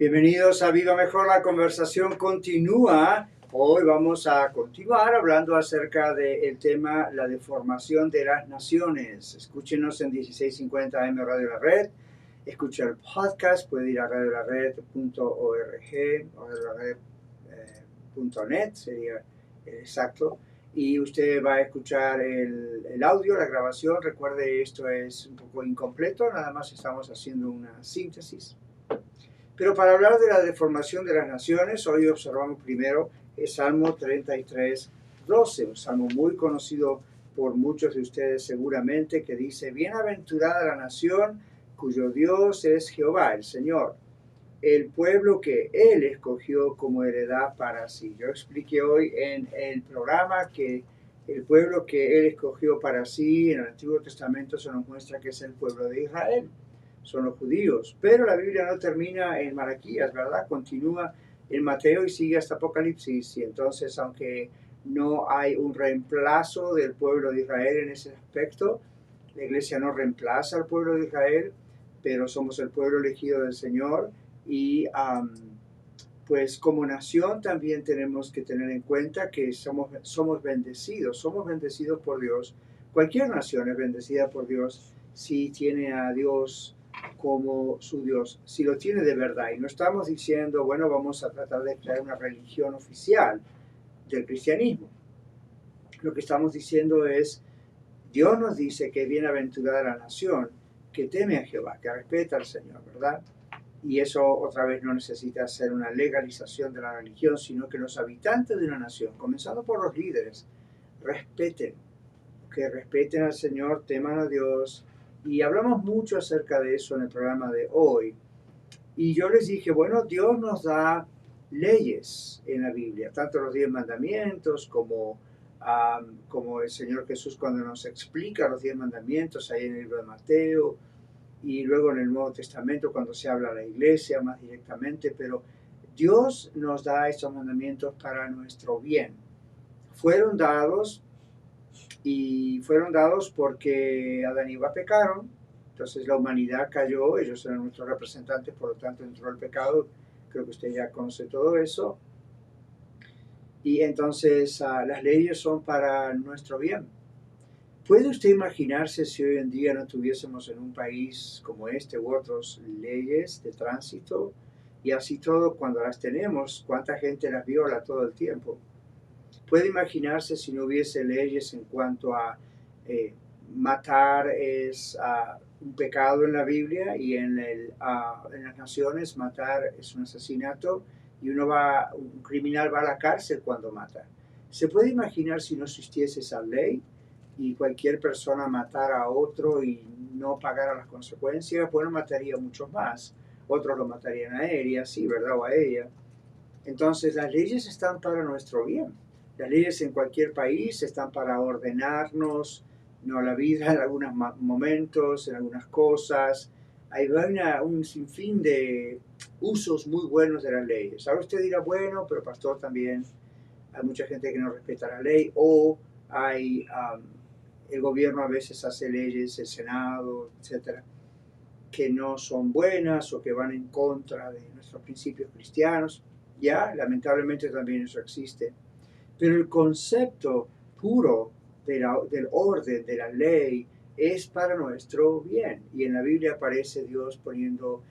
Bienvenidos a Viva Mejor, la conversación continúa. Hoy vamos a continuar hablando acerca del tema la deformación de las naciones. Escúchenos en 1650 AM Radio La Red. Escucha el podcast, puede ir a radiolared.org, radiolared.net sería exacto. Y usted va a escuchar el audio, la grabación. Recuerde, esto es un poco incompleto, nada más estamos haciendo una síntesis. Pero para hablar de la deformación de las naciones, hoy observamos primero el Salmo 33, 12, un salmo muy conocido por muchos de ustedes seguramente, que dice: Bienaventurada la nación cuyo Dios es Jehová, el Señor, el pueblo que Él escogió como heredad para sí. Yo expliqué hoy en el programa que el pueblo que Él escogió para sí en el Antiguo Testamento se nos muestra que es el pueblo de Israel. Son los judíos, pero la Biblia no termina en Malaquías, ¿verdad? Continúa en Mateo y sigue hasta Apocalipsis, y entonces, aunque no hay un reemplazo del pueblo de Israel en ese aspecto, la iglesia no reemplaza al pueblo de Israel, pero somos el pueblo elegido del Señor, y pues como nación también tenemos que tener en cuenta que somos bendecidos por Dios. Cualquier nación es bendecida por Dios si tiene a Dios como su Dios, si lo tiene de verdad. Y no estamos diciendo, bueno, vamos a tratar de crear una religión oficial del cristianismo. Lo que estamos diciendo es, Dios nos dice que es bienaventurada la nación que teme a Jehová, que respeta al Señor, ¿verdad? Y eso otra vez no necesita ser una legalización de la religión, sino que los habitantes de una nación, comenzando por los líderes, respeten, que respeten al Señor, teman a Dios. Y hablamos mucho acerca de eso en el programa de hoy. Y yo les dije, bueno, Dios nos da leyes en la Biblia, tanto los 10 mandamientos como el Señor Jesús cuando nos explica los 10 mandamientos ahí en el libro de Mateo, y luego en el Nuevo Testamento cuando se habla a la iglesia más directamente. Pero Dios nos da estos mandamientos para nuestro bien. Fueron dados porque Adán y Eva pecaron, entonces la humanidad cayó, ellos eran nuestros representantes, por lo tanto entró el pecado. Creo que usted ya conoce todo eso. Y entonces las leyes son para nuestro bien. ¿Puede usted imaginarse si hoy en día no tuviésemos en un país como este u otras leyes de tránsito? Y así todo, cuando las tenemos, ¿cuánta gente las viola todo el tiempo? ¿Puede imaginarse si no hubiese leyes en cuanto a matar es un pecado en la Biblia, y en las naciones matar es un asesinato, y un criminal va a la cárcel cuando mata? ¿Se puede imaginar si no existiese esa ley y cualquier persona matara a otro y no pagara las consecuencias? Bueno, mataría a muchos más, otros lo matarían a él y así, ¿verdad? O a ella. Entonces las leyes están para nuestro bien. Las leyes en cualquier país están para ordenarnos, no, la vida en algunos momentos, en algunas cosas. Hay un sinfín de usos muy buenos de las leyes. Ahora usted dirá, bueno, pero pastor, también hay mucha gente que no respeta la ley, o el gobierno a veces hace leyes, el Senado, etcétera, que no son buenas o que van en contra de nuestros principios cristianos. Ya, lamentablemente también eso existe. Pero el concepto puro del orden, de la ley, es para nuestro bien. Y en la Biblia aparece Dios poniendo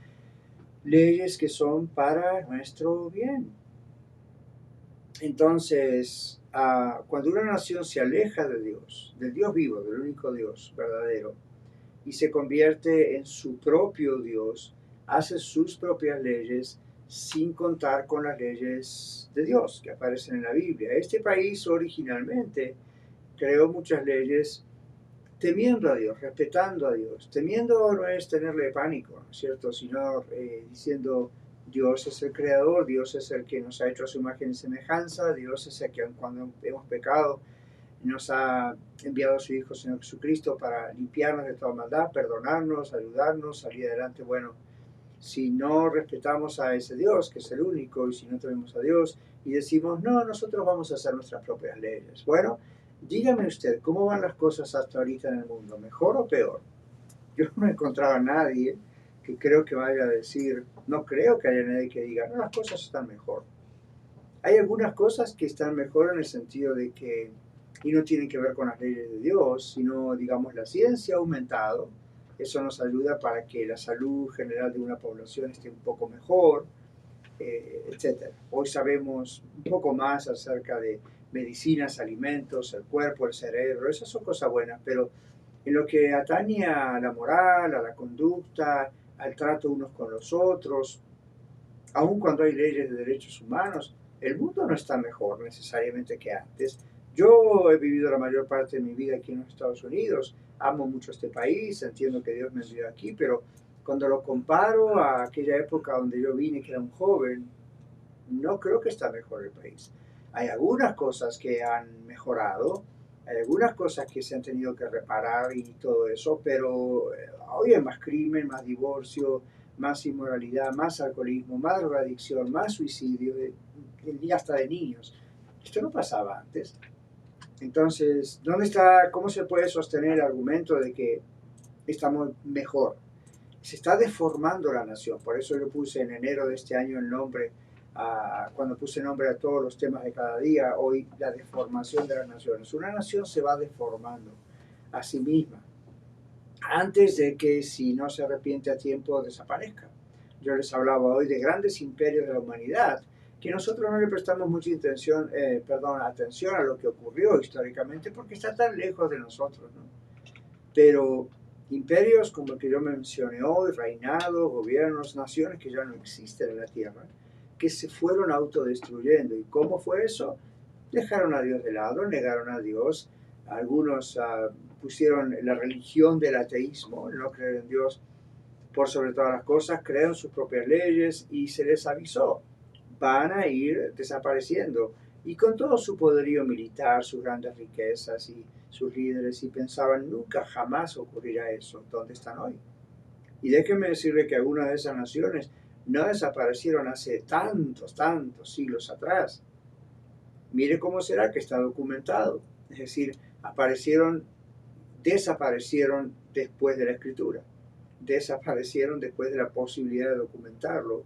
leyes que son para nuestro bien. Entonces, cuando una nación se aleja de Dios, del Dios vivo, del único Dios verdadero, y se convierte en su propio Dios, hace sus propias leyes sin contar con las leyes de Dios que aparecen en la Biblia. Este país originalmente creó muchas leyes temiendo a Dios, respetando a Dios. Temiendo no es tenerle pánico, ¿no es cierto?, sino diciendo: Dios es el creador, Dios es el que nos ha hecho a su imagen y semejanza, Dios es el que cuando hemos pecado nos ha enviado a su Hijo Señor Jesucristo para limpiarnos de toda maldad, perdonarnos, ayudarnos, salir adelante. Bueno, si no respetamos a ese Dios, que es el único, y si no tenemos a Dios y decimos, no, nosotros vamos a hacer nuestras propias leyes. Bueno, dígame usted, ¿cómo van las cosas hasta ahorita en el mundo? ¿Mejor o peor? Yo no he encontrado a nadie que creo que vaya a decir, no creo que haya nadie que diga, no, las cosas están mejor. Hay algunas cosas que están mejor en el sentido de que, y no tienen que ver con las leyes de Dios, sino, digamos, la ciencia ha aumentado. Eso nos ayuda para que la salud general de una población esté un poco mejor, etcétera. Hoy sabemos un poco más acerca de medicinas, alimentos, el cuerpo, el cerebro, esas son cosas buenas, pero en lo que atañe a la moral, a la conducta, al trato unos con los otros, aun cuando hay leyes de derechos humanos, el mundo no está mejor necesariamente que antes. Yo he vivido la mayor parte de mi vida aquí en los Estados Unidos, amo mucho este país, entiendo que Dios me envió aquí, pero cuando lo comparo a aquella época donde yo vine, que era un joven, no creo que está mejor el país. Hay algunas cosas que han mejorado, hay algunas cosas que se han tenido que reparar y todo eso, pero hoy hay más crimen, más divorcio, más inmoralidad, más alcoholismo, más drogadicción, más suicidio, y hasta de niños. Esto no pasaba antes. Entonces, ¿dónde está, cómo se puede sostener el argumento de que estamos mejor? Se está deformando la nación. Por eso yo puse en enero de este año el nombre, cuando puse nombre a todos los temas de cada día, hoy la deformación de las naciones. Una nación se va deformando a sí misma antes de que, si no se arrepiente a tiempo, desaparezca. Yo les hablaba hoy de grandes imperios de la humanidad que nosotros no le prestamos mucha atención a lo que ocurrió históricamente porque está tan lejos de nosotros, ¿no? Pero imperios como el que yo mencioné hoy, reinados, gobiernos, naciones que ya no existen en la tierra, que se fueron autodestruyendo. ¿Y cómo fue eso? Dejaron a Dios de lado, negaron a Dios. Algunos pusieron la religión del ateísmo, no creer en Dios por sobre todas las cosas, crearon sus propias leyes y se les avisó, van a ir desapareciendo. Y con todo su poderío militar, sus grandes riquezas y sus líderes, y pensaban, nunca jamás ocurrirá eso. ¿Dónde están hoy? Y déjenme decirle que algunas de esas naciones no desaparecieron hace tantos, tantos siglos atrás. Mire cómo será que está documentado. Es decir, desaparecieron después de la escritura. Desaparecieron después de la posibilidad de documentarlo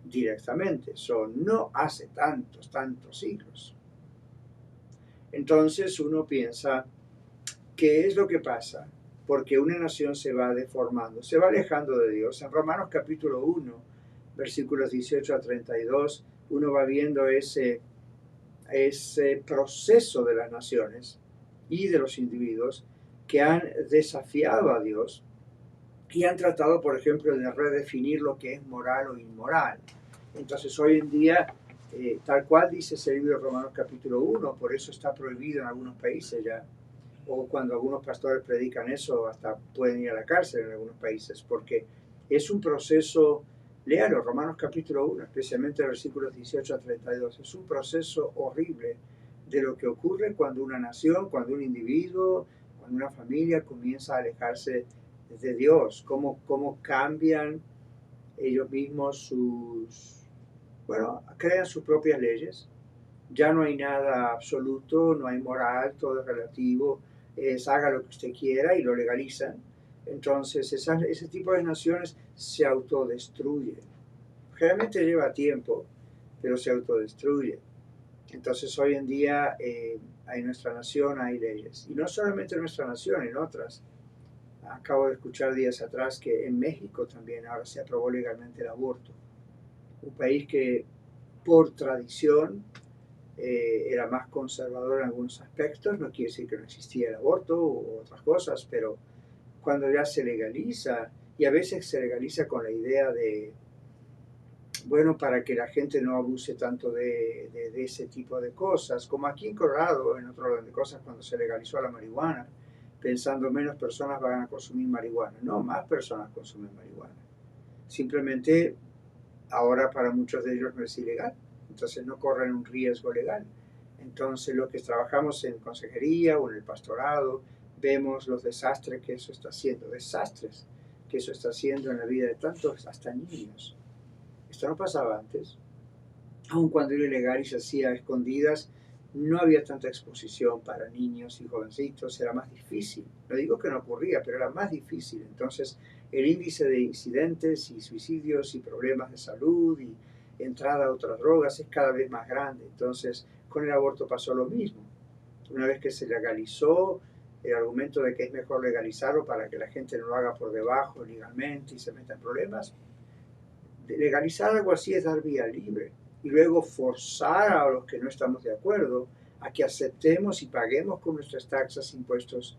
directamente. No hace tantos, tantos siglos. Entonces uno piensa, ¿qué es lo que pasa? Porque una nación se va deformando, se va alejando de Dios. En Romanos capítulo 1, versículos 18 a 32, uno va viendo ese proceso de las naciones y de los individuos que han desafiado a Dios y han tratado, por ejemplo, de redefinir lo que es moral o inmoral. Entonces, hoy en día, tal cual dice ese libro de Romanos capítulo 1, por eso está prohibido en algunos países ya, o cuando algunos pastores predican eso, hasta pueden ir a la cárcel en algunos países, porque es un proceso, léalo, Romanos capítulo 1, especialmente versículos 18 a 32, es un proceso horrible de lo que ocurre cuando una nación, cuando un individuo, cuando una familia comienza a alejarse de Dios, cómo cambian ellos mismos crean sus propias leyes. Ya no hay nada absoluto, no hay moral, todo es relativo, haga lo que usted quiera y lo legalizan. Entonces ese tipo de naciones se autodestruyen. Generalmente lleva tiempo, pero se autodestruye. Entonces hoy en día en nuestra nación hay leyes. Y no solamente en nuestra nación, en otras. Acabo de escuchar días atrás que en México también ahora se aprobó legalmente el aborto. Un país que por tradición era más conservador en algunos aspectos, no quiere decir que no existía el aborto u otras cosas, pero cuando ya se legaliza, y a veces se legaliza con la idea de, bueno, para que la gente no abuse tanto de ese tipo de cosas, como aquí en Colorado, en otro orden de cosas, cuando se legalizó la marihuana, pensando menos personas van a consumir marihuana. No, más personas consumen marihuana. Simplemente ahora para muchos de ellos no es ilegal, entonces no corren un riesgo legal. Entonces los que trabajamos en consejería o en el pastorado vemos los desastres que eso está haciendo, desastres que eso está haciendo en la vida de tantos, hasta niños. Esto no pasaba antes. Aun cuando era ilegal y se hacía a escondidas, no había tanta exposición para niños y jovencitos, era más difícil. No digo que no ocurría, pero era más difícil. Entonces el índice de incidentes y suicidios y problemas de salud y entrada a otras drogas es cada vez más grande. Entonces, con el aborto pasó lo mismo. Una vez que se legalizó, el argumento de que es mejor legalizarlo para que la gente no lo haga por debajo legalmente y se meta en problemas, legalizar algo así es dar vía libre y luego forzar a los que no estamos de acuerdo a que aceptemos y paguemos con nuestras taxas, impuestos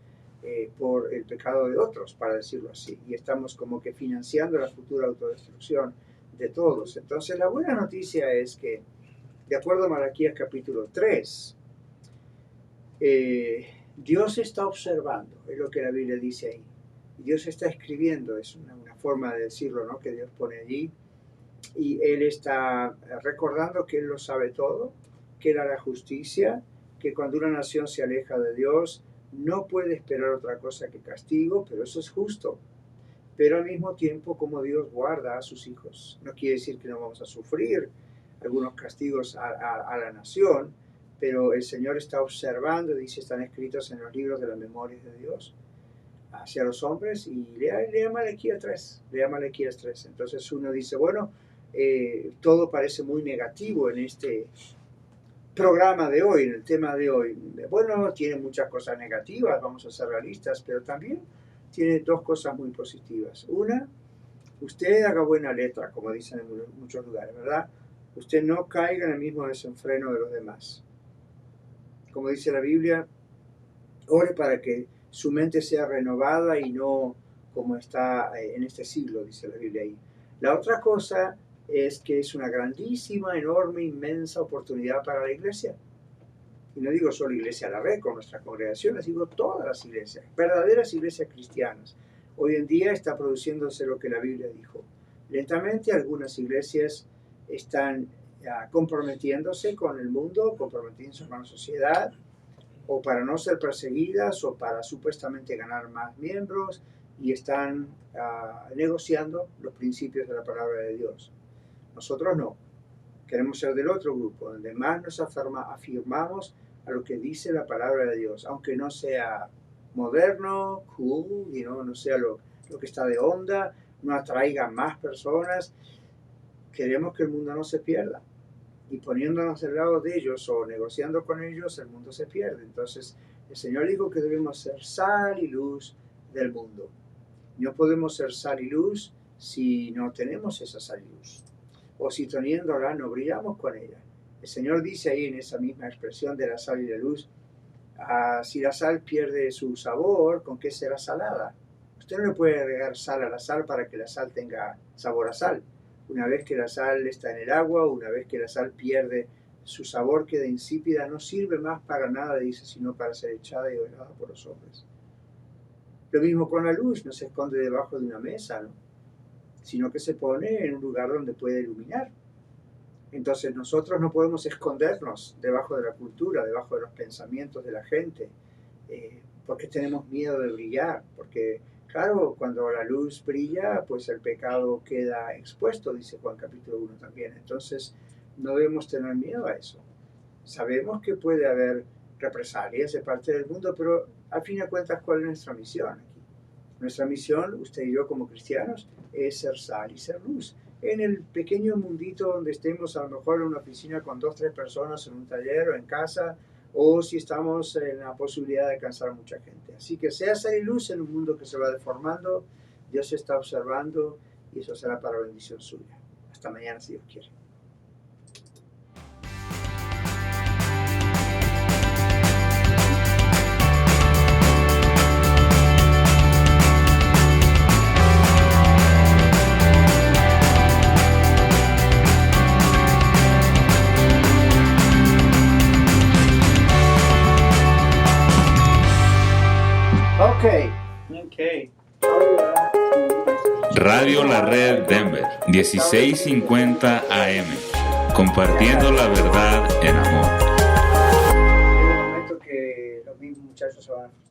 por el pecado de otros, para decirlo así. Y estamos como que financiando la futura autodestrucción de todos. Entonces la buena noticia es que, de acuerdo a Malaquías capítulo 3, Dios está observando, es lo que la Biblia dice ahí. Dios está escribiendo, es una forma de decirlo, ¿no?, que Dios pone allí. Y Él está recordando que Él lo sabe todo, que Él hará justicia, que cuando una nación se aleja de Dios, no puede esperar otra cosa que castigo, pero eso es justo. Pero al mismo tiempo, como Dios guarda a sus hijos, no quiere decir que no vamos a sufrir algunos castigos a la nación, pero el Señor está observando, dice, están escritos en los libros de las memorias de Dios hacia los hombres, y lea Malaquías 3, lea Malaquías 3. Entonces uno dice, bueno, todo parece muy negativo en este programa de hoy, en el tema de hoy. Bueno, tiene muchas cosas negativas, vamos a ser realistas, pero también tiene dos cosas muy positivas. Una, usted haga buena letra, como dicen en muchos lugares, ¿verdad? Usted no caiga en el mismo desenfreno de los demás. Como dice la Biblia, ore para que su mente sea renovada y no como está en este siglo, dice la Biblia ahí. La otra cosa es que es una grandísima, enorme, inmensa oportunidad para la iglesia. Y no digo solo Iglesia La Red con nuestras congregaciones, digo todas las iglesias, verdaderas iglesias cristianas. Hoy en día está produciéndose lo que la Biblia dijo. Lentamente algunas iglesias están comprometiéndose con el mundo, comprometiéndose con la sociedad, o para no ser perseguidas, o para supuestamente ganar más miembros, y están negociando los principios de la palabra de Dios. Nosotros no. Queremos ser del otro grupo, donde más nos afirmamos a lo que dice la palabra de Dios, aunque no sea moderno, cool, no sea lo que está de onda, no atraiga más personas. Queremos que el mundo no se pierda. Y poniéndonos del lado de ellos o negociando con ellos, el mundo se pierde. Entonces, el Señor dijo que debemos ser sal y luz del mundo. No podemos ser sal y luz si no tenemos esa sal y luz. O si teniéndola no brillamos con ella. El Señor dice ahí en esa misma expresión de la sal y la luz, si la sal pierde su sabor, ¿con qué será salada? Usted no le puede agregar sal a la sal para que la sal tenga sabor a sal. Una vez que la sal está en el agua, una vez que la sal pierde su sabor, queda insípida, no sirve más para nada, dice, sino para ser echada y orada por los hombres. Lo mismo con la luz, no se esconde debajo de una mesa, ¿no?, sino que se pone en un lugar donde puede iluminar. Entonces nosotros no podemos escondernos debajo de la cultura, debajo de los pensamientos de la gente, porque tenemos miedo de brillar, porque claro, cuando la luz brilla, pues el pecado queda expuesto, dice Juan capítulo 1 también. Entonces no debemos tener miedo a eso. Sabemos que puede haber represalias de parte del mundo, pero al fin y al cuentas, ¿cuál es nuestra misión aquí? Nuestra misión, usted y yo como cristianos, es ser sal y ser luz. En el pequeño mundito donde estemos, a lo mejor en una oficina con 2 o 3 personas, en un taller o en casa, o si estamos en la posibilidad de alcanzar a mucha gente. Así que sea sal y luz en un mundo que se va deformando. Dios está observando y eso será para bendición suya. Hasta mañana, si Dios quiere. Ok. Radio La Red Denver, 1650 AM, compartiendo la verdad en amor. Es el momento que los mismos muchachos se van a